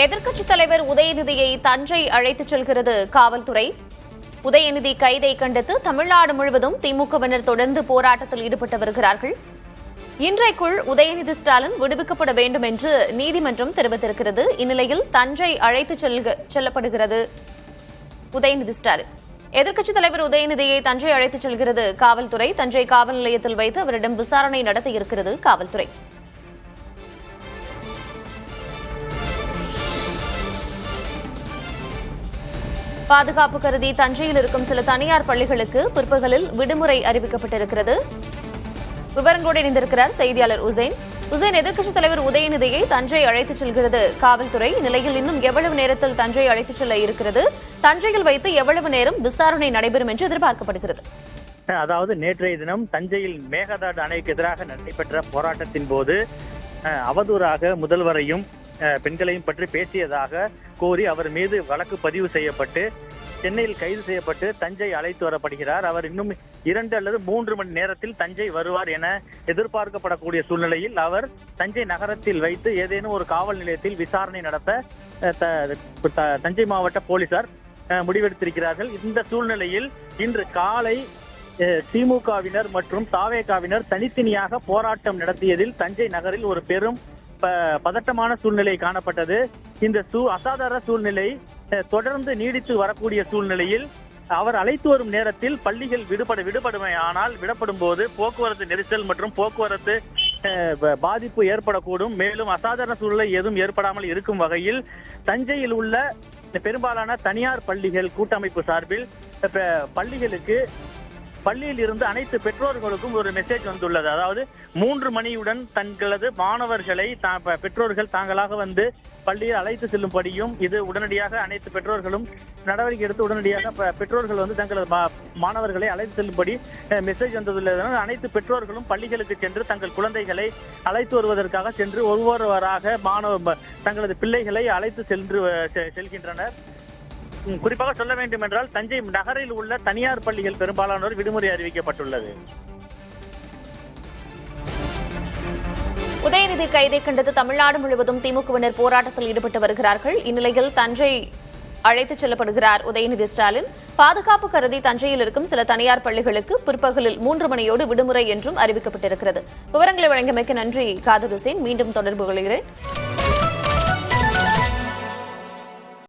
எதிர்க்கட்சித் தலைவர் உதயநிதியை தஞ்சை அழைத்துச் செல்கிறது காவல்துறை. உதயநிதி கைதை கண்டித்து தமிழ்நாடு முழுவதும் திமுகவினர் தொடர்ந்து போராட்டத்தில் ஈடுபட்டு வருகிறார்கள். இன்றைக்குள் உதயநிதி ஸ்டாலின் விடுவிக்கப்பட வேண்டும் என்று நீதிமன்றம் தெரிவித்திருக்கிறது. இந்நிலையில் தஞ்சை அழைத்துச் செல்லப்படுகிறது உதயநிதி ஸ்டாலின். எதிர்க்கட்சித் தலைவர் உதயநிதியை தஞ்சை அழைத்துச் செல்கிறது காவல்துறை. தஞ்சை காவல் நிலையத்தில் வைத்து அவரிடம் விசாரணை நடத்தியிருக்கிறது காவல்துறை. பாதுகாப்பு கருதி தஞ்சையில் இருக்கும் சில தனியார் பள்ளிகளுக்கு பிற்பகலில் விடுமுறை அறிவிக்கப்பட்டிருக்கிறது. விவரங்களோடு இணைந்திருக்கிறார் செய்தியாளர் உசேன். எதிர்க்கட்சித் தலைவர் உதயநிதியை தஞ்சை அழைத்துச் செல்கிறது காவல்துறை. இந்நிலையில் இன்னும் எவ்வளவு நேரத்தில் தஞ்சை அழைத்துச் செல்ல இருக்கிறது? தஞ்சையில் வைத்து எவ்வளவு நேரம் விசாரணை நடைபெறும் என்று எதிர்பார்க்கப்படுகிறது? அதாவது நேற்றைய தினம் தஞ்சையில் மேகதாடு அணைக்கு எதிராக நடைபெற்ற போராட்டத்தின் போது அவதூறாக முதல்வரையும் பெண்களையும் பற்றி பேசியதாக கோரி அவர் மீது வழக்கு பதிவு செய்யப்பட்டு சென்னையில் கைது செய்யப்பட்டு தஞ்சை அழைத்து வரப்படுகிறார். அவர் இன்னும் 2 அல்லது 3 மணி நேரத்தில் தஞ்சை வருவார் என எதிர்பார்க்கப்படக்கூடிய சூழ்நிலையில் அவர் தஞ்சை நகரத்தில் வைத்து ஏதேனும் ஒரு காவல் நிலையத்தில் விசாரணை நடத்த தஞ்சை மாவட்ட போலீசார் முடிவெடுத்திருக்கிறார்கள். இந்த சூழ்நிலையில் இன்று காலை திமுகவினர் மற்றும் தாவேகாவினர் தனித்தனியாக போராட்டம் நடத்தியதில் தஞ்சை நகரில் ஒரு பெரும் பதட்டமான சூழ்நிலை காணப்பட்டது. இந்த அசாதாரண சூழ்நிலை தொடர்ந்து நீடித்து வரக்கூடிய சூழ்நிலையில் அவர் அழைத்து வரும் நேரத்தில் பள்ளிகள் விடுபடுமே. ஆனால் விடப்படும் போது போக்குவரத்து நெரிசல் மற்றும் போக்குவரத்து பாதிப்பு ஏற்படக்கூடும். மேலும் அசாதாரண சூழ்நிலை எதுவும் ஏற்படாமல் இருக்கும் வகையில் தஞ்சையில் உள்ள பெரும்பாலான தனியார் பள்ளிகள் கூட்டமைப்பு சார்பில் பள்ளியில் இருந்து அனைத்து பெற்றோர்களுக்கும் ஒரு மெசேஜ் வந்துள்ளது. அதாவது 3 மணியுடன் தங்களது மாணவர்களை பெற்றோர்கள் தாங்களாக வந்து பள்ளியில் அழைத்து செல்லும்படியும், இது உடனடியாக அனைத்து பெற்றோர்களும் நடவடிக்கை எடுத்து உடனடியாக பெற்றோர்கள் வந்து தங்களது மாணவர்களை அழைத்து செல்லும்படி மெசேஜ் வந்துள்ளது. அனைத்து பெற்றோர்களும் பள்ளிகளுக்கு சென்று தங்கள் குழந்தைகளை அழைத்து வருவதற்காக சென்று ஒவ்வொருவராக தங்களது பிள்ளைகளை அழைத்து செல்கின்றனர். குறிப்பாக சொல்ல வேண்டும் என்றால் தஞ்சை நகரில் உள்ள தனியார் பள்ளிகள் பெரும்பாலானோர் விடுமுறை அறிவிக்கப்பட்டுள்ளது. உதயநிதி கைதை கண்டித்து தமிழ்நாடு முழுவதும் திமுகவினர் போராட்டத்தில் ஈடுபட்டு வருகிறார்கள். இந்நிலையில் தஞ்சை அழைத்துச் செல்லப்படுகிறார் உதயநிதி ஸ்டாலின். பாதுகாப்பு கருதி தஞ்சையில் இருக்கும் சில தனியார் பள்ளிகளுக்கு பிற்பகலில் 3 மணியோடு விடுமுறை என்றும் அறிவிக்கப்பட்டிருக்கிறது. விவரங்களை வழங்கியமைக்கு நன்றி காதர் உசேன். மீண்டும் தொடர்பு கொள்கிறேன்.